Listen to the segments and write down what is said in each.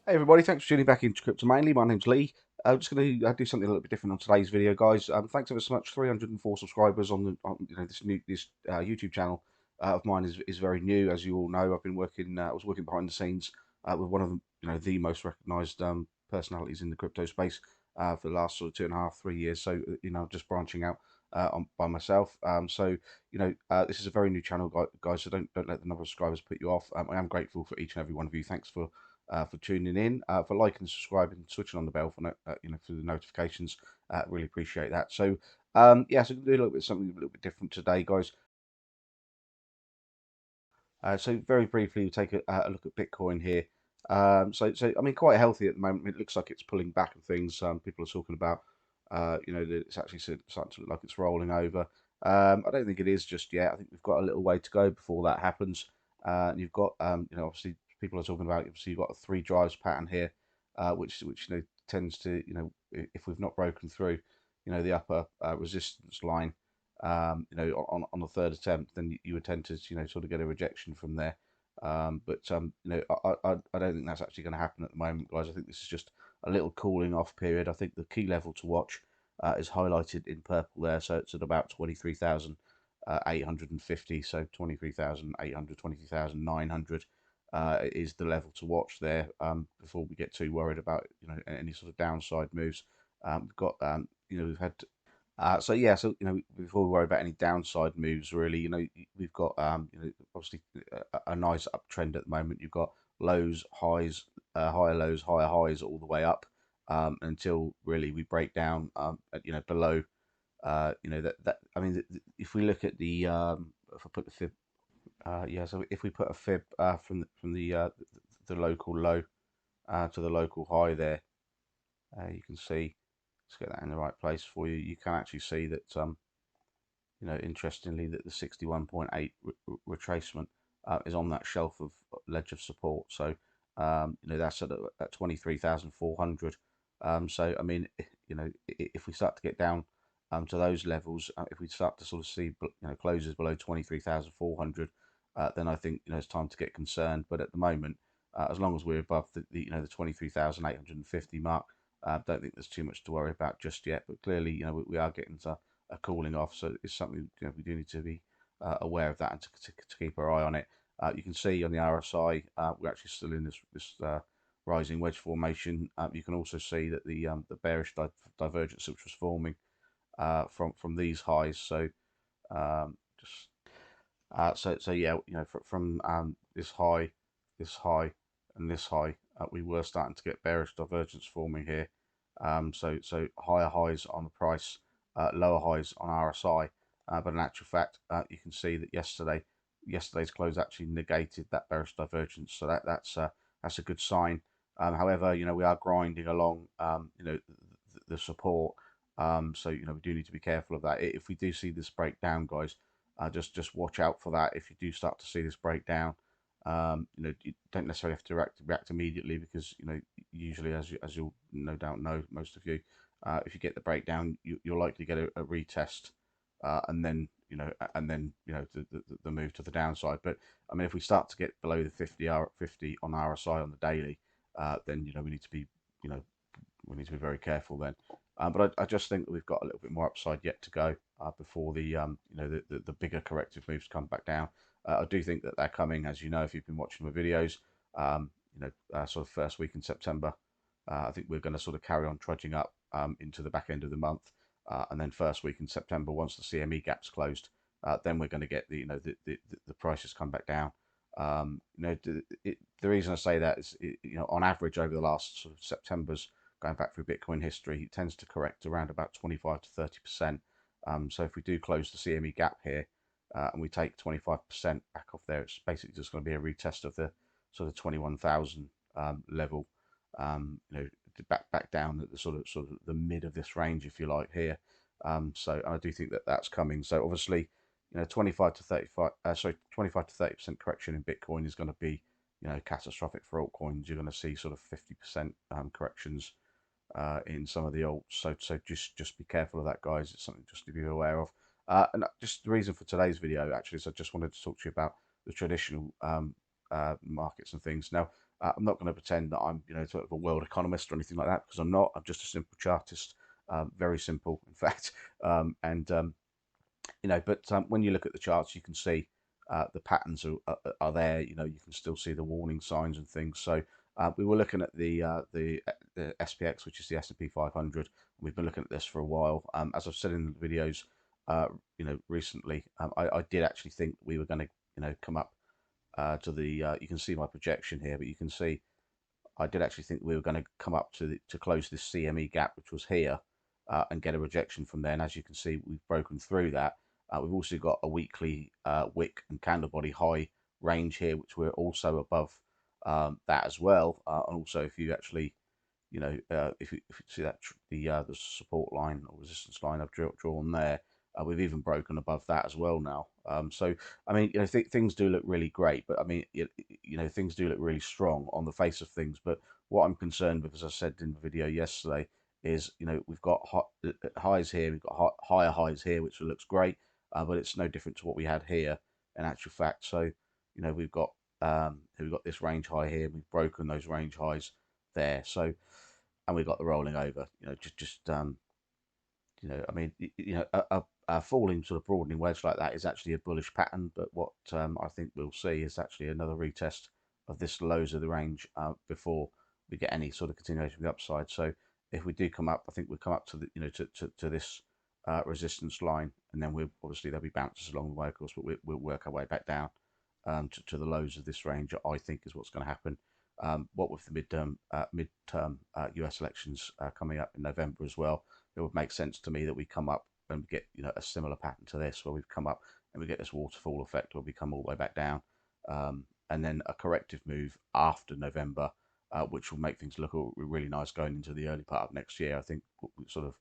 Hey everybody, thanks for tuning back into Crypto Mainly. My name's Lee. I'm just going to do something a little bit different on today's video, guys. Thanks ever so much. 304 subscribers on this YouTube channel of mine is very new, as you all know. I've been working. I was working behind the scenes with one of the most recognised personalities in the crypto space for the last sort of 2.5, 3 years. So just branching out by myself. This is a very new channel, guys. So don't let the number of subscribers put you off. I am grateful for each and every one of you. Thanks for tuning in, for liking, subscribing, switching on the bell for for the notifications. Really appreciate that. So do a little bit something a little bit different today, guys. So very briefly, we'll take a look at Bitcoin here. So I mean, quite healthy at the moment. It looks like it's pulling back and things. People are talking about, that it's actually starting to look like it's rolling over. I don't think it is just yet. I think we've got a little way to go before that happens. And you've got, obviously people are talking about. Obviously, you've got a three drives pattern here, which tends to, if we've not broken through, the upper resistance line, on the third attempt, then you would tend to, sort of get a rejection from there. I don't think that's actually going to happen at the moment, guys. I think this is just a little cooling off period. I think the key level to watch is highlighted in purple there, so it's at about 23,850. So 23,800, 23,900 is the level to watch there, before we get too worried about any sort of downside moves. We've got we've had before we worry about any downside moves, really, we've got obviously a nice uptrend at the moment. You've got lows, highs, higher lows, higher highs, all the way up, until really we break down, below, that I mean, if we look at the if I put the fib, so if we put a fib from the local low to the local high there, you can see. Let's get that in the right place for you. You can actually see that, interestingly, that the 61.8 retracement is on that shelf of ledge of support. So, that's at 23,400. So, I mean, if we start to get down to those levels, if we start to sort of see, closes below 23,400, then I think, it's time to get concerned. But at the moment, as long as we're above the 23,850 mark, I don't think there's too much to worry about just yet. But clearly, we are getting to a cooling off, so it's something we do need to be aware of that and to keep our eye on it. You can see on the RSI, we're actually still in this rising wedge formation. You can also see that the bearish divergence which was forming from these highs. So just so yeah, from this high, and this high, we were starting to get bearish divergence forming here. So higher highs on the price, lower highs on RSI, but in actual fact, you can see that yesterday's close actually negated that bearish divergence. So that's a good sign. However, we are grinding along, the support. So we do need to be careful of that. If we do see this breakdown, guys, just watch out for that. If you do start to see this breakdown, you don't necessarily have to react immediately, because usually, as you'll no doubt know, most of you, if you get the breakdown, you'll likely get a retest, and then the move to the downside. But I mean, if we start to get below the 50 on RSI on the daily, then we need to be very careful then. But I just think that we've got a little bit more upside yet to go, before the bigger corrective moves come back down. I do think that they're coming, as you know, if you've been watching my videos. Sort of first week in September, I think we're going to sort of carry on trudging up into the back end of the month, and then first week in September, once the CME gap's closed, then we're going to get the prices come back down. The reason I say that is, on average over the last sort of September's, going back through Bitcoin history, it tends to correct around about 25 to 30%. So if we do close the CME gap here, and we take 25% back off there, it's basically just going to be a retest of the sort of 21,000 level. Back down at the sort of the mid of this range, if you like, here. So I do think that that's coming. So obviously, 25 to 30% correction in Bitcoin is going to be, catastrophic for altcoins. You're going to see sort of 50% corrections in some of the alts. So just be careful of that, guys. It's something just to be aware of. And just the reason for today's video, actually, is I just wanted to talk to you about the traditional markets and things. Now, I'm not going to pretend that I'm, sort of a world economist or anything like that, because I'm not. I'm just a simple chartist, very simple, in fact. And but when you look at the charts, you can see the patterns are there. You can still see the warning signs and things. So we were looking at the SPX, which is the S&P 500. We've been looking at this for a while. As I've said in the videos, recently, I did actually think we were going to, come up to the. You can see my projection here, but you can see I did actually think we were going to come up to close this CME gap, which was here, and get a rejection from there. And as you can see, we've broken through that. We've also got a weekly wick and candle body high range here, which we're also above that as well. And also, if you actually, if you see that the support line or resistance line I've drawn there, we've even broken above that as well now. So I mean, things do look really great, but I mean, things do look really strong on the face of things. But what I'm concerned with, as I said in the video yesterday, is we've got highs here, we've got higher highs here, which looks great, but it's no different to what we had here in actual fact. So we've got this range high here, we've broken those range highs there. So and we've got the rolling over. I mean, a falling sort of broadening wedge like that is actually a bullish pattern. But what I think we'll see is actually another retest of this lows of the range before we get any sort of continuation of the upside. So if we do come up, I think we'll come up to the to this resistance line, and then we'll obviously there'll be bounces along the way, of course, but we'll work our way back down to the lows of this range. I think is what's going to happen. What with the midterm US elections coming up in November as well, it would make sense to me that we come up and we get a similar pattern to this, where we've come up and we get this waterfall effect where we come all the way back down, and then a corrective move after November, which will make things look really nice going into the early part of next year. I think sort of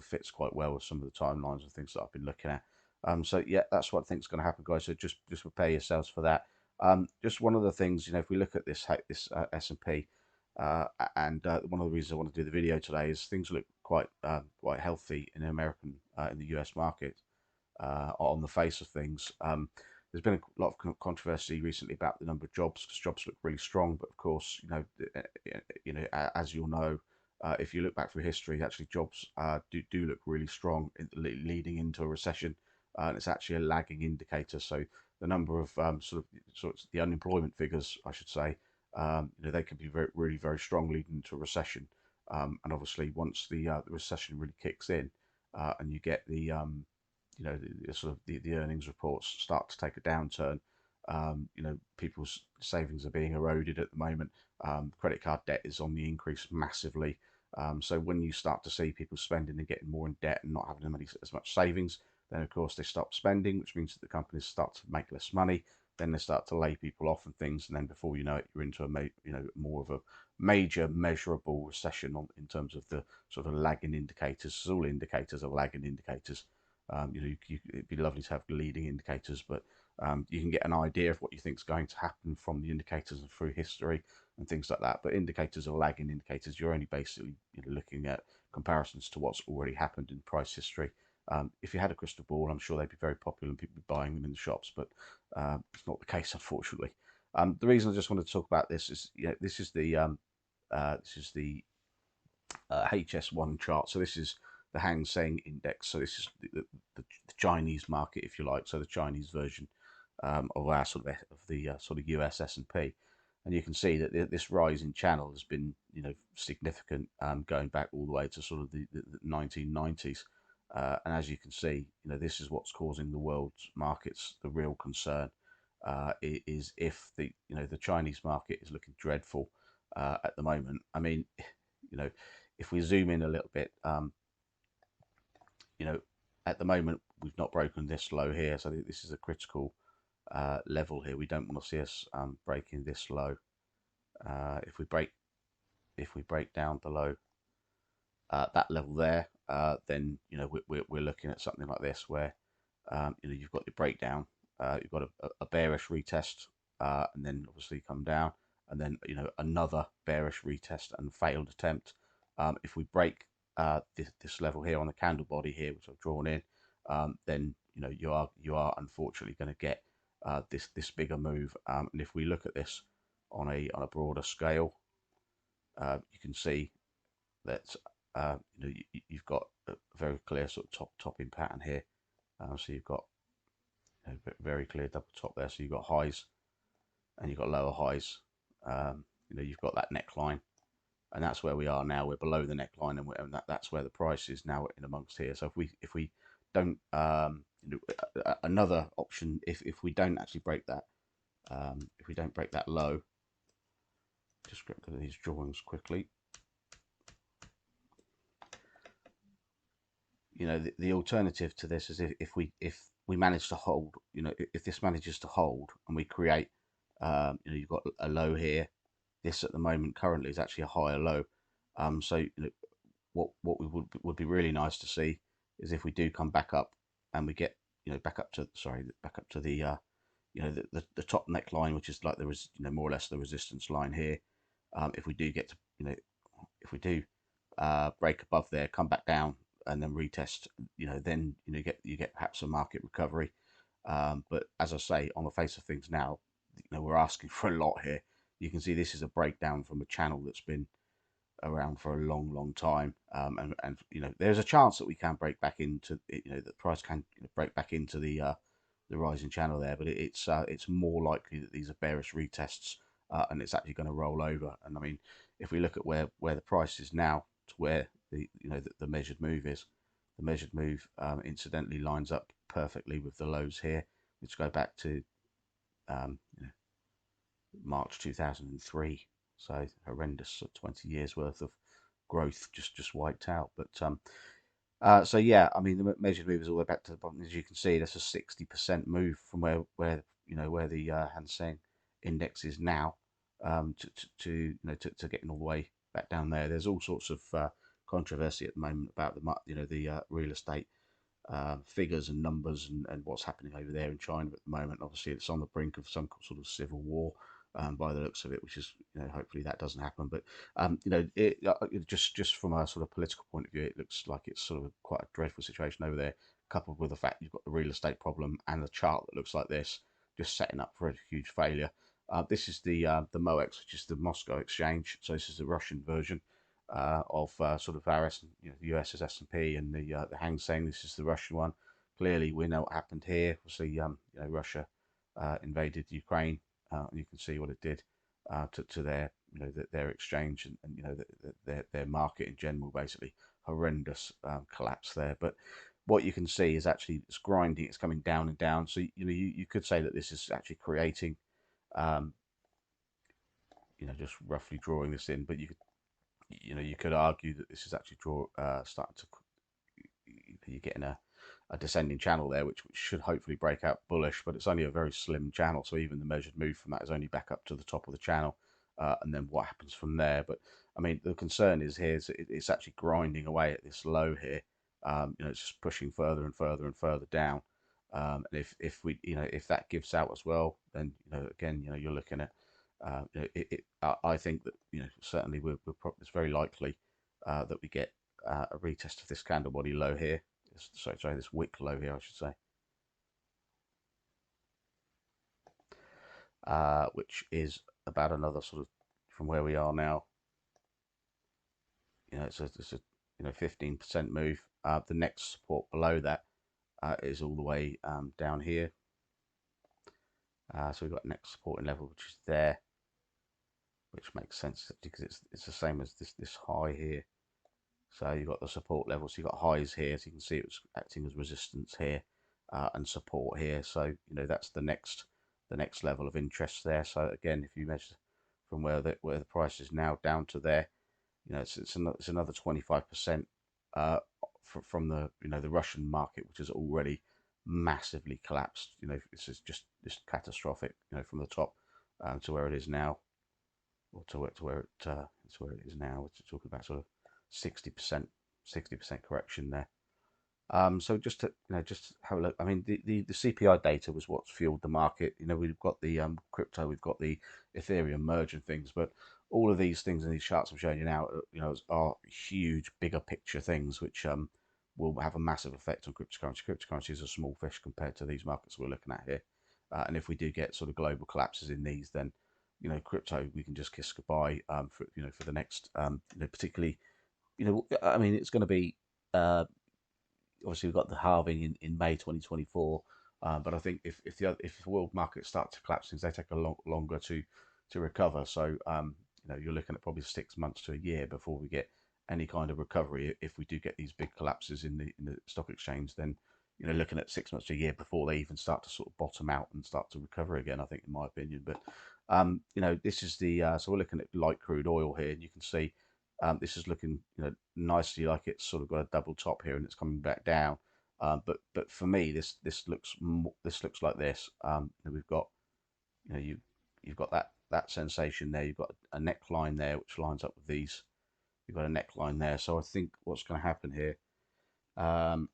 fits quite well with some of the timelines and things that I've been looking at. So yeah, that's what I think is going to happen, guys. So just prepare yourselves for that. Just one of the things, if we look at this S&P, and one of the reasons I want to do the video today is things look quite healthy in in the US market on the face of things. There's been a lot of controversy recently about the number of jobs, because jobs look really strong, but of course, as you'll know, if you look back through history, actually jobs do look really strong leading into a recession, and it's actually a lagging indicator. So the number of sort of the unemployment figures, I should say, they can be really very strong leading into a recession. And obviously, once the recession really kicks in, and you get the earnings reports start to take a downturn. People's savings are being eroded at the moment. Credit card debt is on the increase massively. So when you start to see people spending and getting more in debt and not having as much savings, then of course they stop spending, which means that the companies start to make less money. Then they start to lay people off and things, and then before you know it, you're into more of a major measurable recession in terms of the sort of lagging indicators. All indicators are lagging indicators. It'd be lovely to have leading indicators, but you can get an idea of what you think is going to happen from the indicators and through history and things like that. But indicators are lagging indicators. You're only basically looking at comparisons to what's already happened in price history. If you had a crystal ball, I'm sure they'd be very popular and people would be buying them in the shops, but it's not the case, unfortunately. The reason I just wanted to talk about this is, this is the HS1 chart. So this is the Hang Seng index. So this is the Chinese market, if you like. So the Chinese version of our sort of US S&P. And you can see that this rise in channel has been significant, going back all the way to sort of the 1990s. And as you can see, this is what's causing the world's markets the real concern. Is if the Chinese market is looking dreadful at the moment. I mean, if we zoom in a little bit, at the moment we've not broken this low here, so this is a critical level here. We don't want to see us breaking this low. If we break down below that level there, then we're looking at something like this, where you've got the breakdown, you've got a bearish retest, and then obviously come down, and then another bearish retest and failed attempt. If we break this level here on the candle body here, which I've drawn in, then you are unfortunately going to get this bigger move. And if we look at this on a broader scale, you can see that you've got a very clear sort of topping pattern here. So you've got very clear double top there. So you've got highs and you've got lower highs. You've got that neckline, and that's where we are now. We're below the neckline, and that's where the price is now in amongst here. So if we don't another option, if we don't actually break that, if we don't break that low, just get rid of these drawings quickly. The alternative to this is if we manage to hold, if this manages to hold and we create, you've got a low here. This at the moment currently is actually a higher low. So what we would be really nice to see is if we do come back up and we get back up to the the top neckline, which is like there was more or less the resistance line here. If we do get to if we do break above there, come back down, and then retest, then you get perhaps a market recovery. But as I say, on the face of things now, we're asking for a lot here. You can see this is a breakdown from a channel that's been around for a long time, and there's a chance that we can break back into the price can break back into the rising channel there, but it's more likely that these are bearish retests, and it's actually going to roll over. And I mean, if we look at where the price is now to where the measured move is, the measured move incidentally lines up perfectly with the lows here, which go back to um, March 2003. So horrendous 20 years worth of growth just wiped out. But so yeah, I mean the measured move is all the way back to the bottom. As you can see, that's a 60% move from where where the Seng index is now, to getting all the way back down there. There's all sorts of controversy at the moment about the real estate figures and numbers, and what's happening over there in China at the moment. Obviously, it's on the brink of some sort of civil war, by the looks of it, which is hopefully that doesn't happen. But just from a sort of political point of view, it looks like it's sort of quite a dreadful situation over there, coupled with the fact you've got the real estate problem and the chart that looks like this, just setting up for a huge failure. This is the MOEX, which is the Moscow exchange. So this is the Russian version of sort of our the US is S&P, and the Hang Seng. This is the Russian one. Clearly, we know what happened here. Obviously, Russia invaded Ukraine, and you can see what it did to their their exchange, and their market in general. Basically, horrendous collapse there. But what you can see is actually it's grinding. It's coming down and down. So you could say that this is actually creating. Um, just roughly drawing this in, but you could argue that this is actually starting to you're getting a descending channel there, which should hopefully break out bullish, but it's only a very slim channel, so even the measured move from that is only back up to the top of the channel, and then what happens from there. But I mean, the concern is here is it's actually grinding away at this low here. It's just pushing further and further and further down. And if we if that gives out as well, then again you're looking at I think that certainly it's very likely that we get a retest of this candle body low here. Sorry, this wick low here, I should say, which is about another sort of from where we are now. It's a 15% move. The next support below that is all the way down here. So we've got next supporting level, which is there, which makes sense because it's the same as this high here. So you've got the support levels. You've got highs here, so you can see it was acting as resistance here, and support here. So that's the next level of interest there. So again, if you measure from where the price is now down to there, it's another 25% from the the Russian market, which has already massively collapsed. This is just catastrophic. From the top to where it is now, or to where it is now. We're talking about sort of 60% correction there. So just to just have a look. I mean, the CPI data was what's fueled the market. We've got the crypto, we've got the Ethereum merge and things, but all of these things in these charts I'm showing you now, are huge, bigger picture things which will have a massive effect on cryptocurrency. Cryptocurrency is a small fish compared to these markets we're looking at here, and if we do get sort of global collapses in these, then crypto, we can just kiss goodbye for for the next particularly I mean it's going to be obviously we've got the halving in May 2024, but I think if the world markets start to collapse, things they take a longer to recover. So you're looking at probably 6 months to a year before we get any kind of recovery. If we do get these big collapses in the stock exchange, then looking at 6 months to a year before they even start to sort of bottom out and start to recover again. I think, in my opinion, but this is the so we're looking at light crude oil here, and you can see this is looking nicely like it's sort of got a double top here and it's coming back down. But for me, this looks this looks like this. We've got you've got that sensation there. You've got a neckline there which lines up with these. You've got a neckline there. So I think what's going to happen here,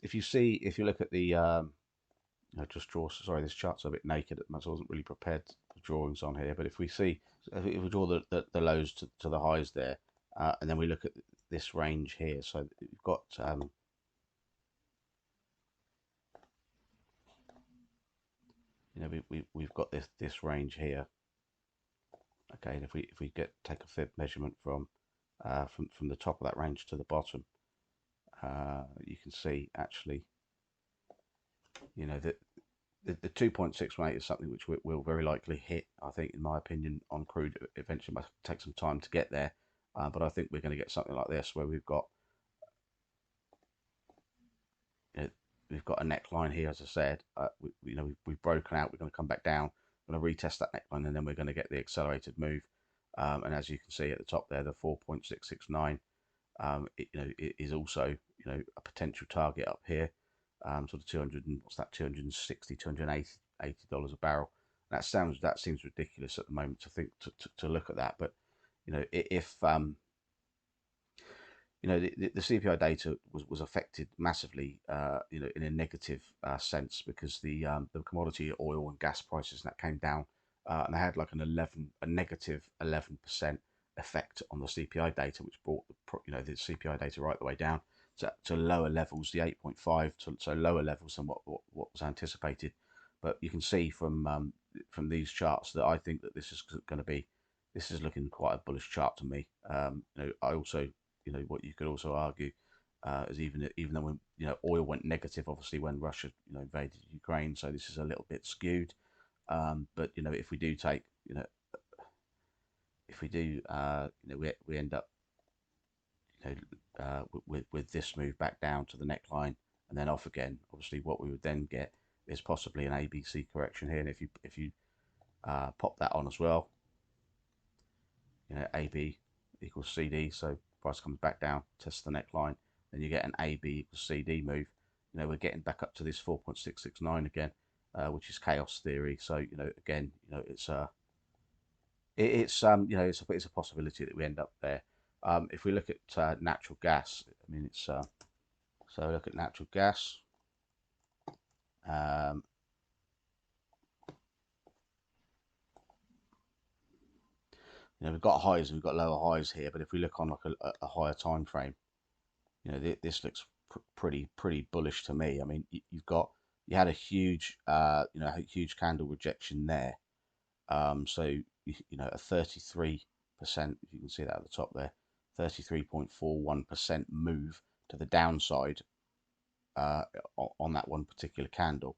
if you look at the I just draw. Sorry, this chart's a bit naked. I wasn't really prepared for drawings on here. But if we see, if we draw the lows to the highs there, and then we look at this range here. So we've got we've got this range here. Okay, and if we take a fib measurement from the top of that range to the bottom, you can see actually, that the 2.618 is something which we'll very likely hit. I think, in my opinion, on crude, eventually must take some time to get there, but I think we're going to get something like this where we've got we've got a neckline here, as I said. We've broken out. We're going to come back down. We're going to retest that neckline, and then we're going to get the accelerated move. And as you can see at the top there, the 4.669 it is also a potential target up here, sort of 200 and what's that, 260, 280 dollars a barrel. That seems ridiculous at the moment to think to look at that, but if the CPI data was affected massively, in a negative sense, because the commodity oil and gas prices that came down, and they had like a negative 11% effect on the CPI data, which brought the CPI data right the way down to lower levels, the 8.5, so lower levels than what was anticipated. But you can see from these charts that I think that this is looking quite a bullish chart to me. I also what you could also argue is even though when oil went negative, obviously when Russia invaded Ukraine, so this is a little bit skewed. But if we do take if we do we end up with this move back down to the neckline and then off again, obviously what we would then get is possibly an ABC correction here. And if you pop that on as well, AB equals CD, so price comes back down, tests the neckline, then you get an AB equals CD move. We're getting back up to this 4.669 again, which is chaos theory. So again, it's it's a possibility that we end up there. If we look at natural gas, I mean it's so look at natural gas. We've got highs and we've got lower highs here, but if we look on like a higher time frame, this looks pretty bullish to me. I mean, you had a huge a huge candle rejection there. So a 33%, if you can see that at the top there, 33.41% move to the downside on that one particular candle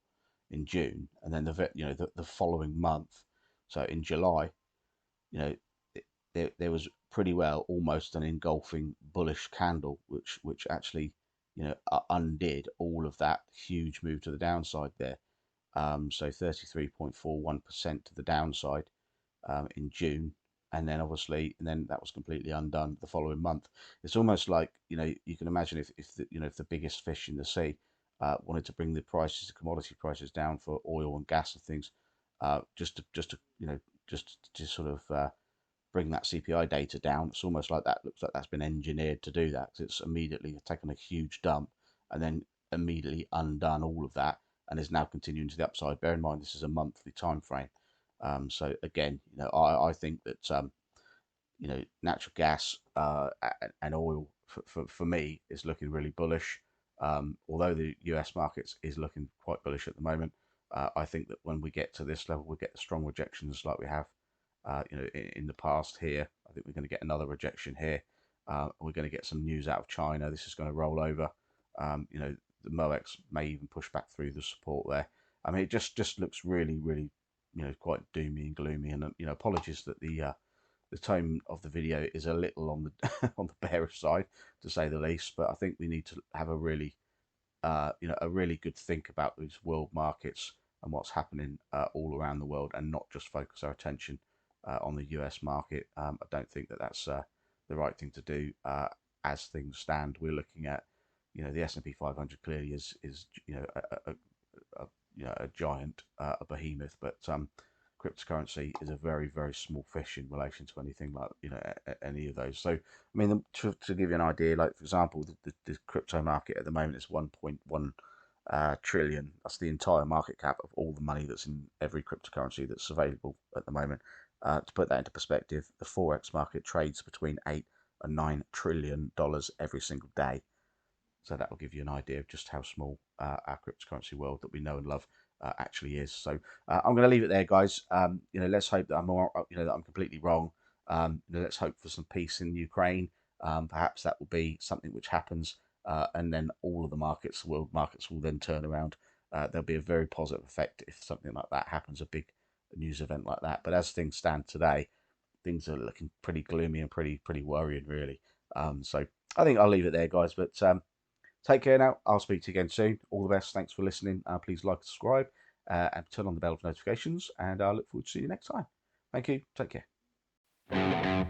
in June, and then the following month, so in July, there was pretty well almost an engulfing bullish candle, which actually undid all of that huge move to the downside there. So 33.41% to the downside in June, and then that was completely undone the following month. It's almost like you can imagine if the biggest fish in the sea wanted to bring the commodity prices down for oil and gas and things, just to sort of bring that CPI data down. It's almost like that looks like that's been engineered to do that, because it's immediately taken a huge dump and then immediately undone all of that and is now continuing to the upside. Bear in mind this is a monthly time frame. So again, I think that natural gas and oil for me is looking really bullish. Although the US markets is looking quite bullish at the moment, I think that when we get to this level, we get strong rejections like we have in the past here. I think we're going to get another rejection here. We're going to get some news out of China. This is going to roll over. The MOEX may even push back through the support there. I mean, it just looks really, really, quite doomy and gloomy. And apologies that the tone of the video is a little on the on the bearish side, to say the least. But I think we need to have a really a really good think about these world markets and what's happening all around the world, and not just focus our attention on the US market. I don't think that that's the right thing to do. As things stand, we're looking at, the S&P 500 clearly is a giant, a behemoth, but cryptocurrency is a very, very small fish in relation to anything like any of those. So I mean, to give you an idea, like for example, the crypto market at the moment is 1.1 trillion. That's the entire market cap of all the money that's in every cryptocurrency that's available at the moment. To put that into perspective, the forex market trades between $8 and $9 trillion every single day. So that will give you an idea of just how small our cryptocurrency world that we know and love actually is. So I'm going to leave it there, guys. Let's hope that I'm completely wrong. Let's hope for some peace in Ukraine. Perhaps that will be something which happens, and then all of the markets, world markets, will then turn around. There'll be a very positive effect if something like that happens, a big news event like that. But as things stand today, things are looking pretty gloomy and pretty worrying, really. So I think I'll leave it there, guys. But take care now. I'll speak to you again soon. All the best. Thanks for listening. Please like, subscribe, and turn on the bell for notifications. And I look forward to seeing you next time. Thank you. Take care.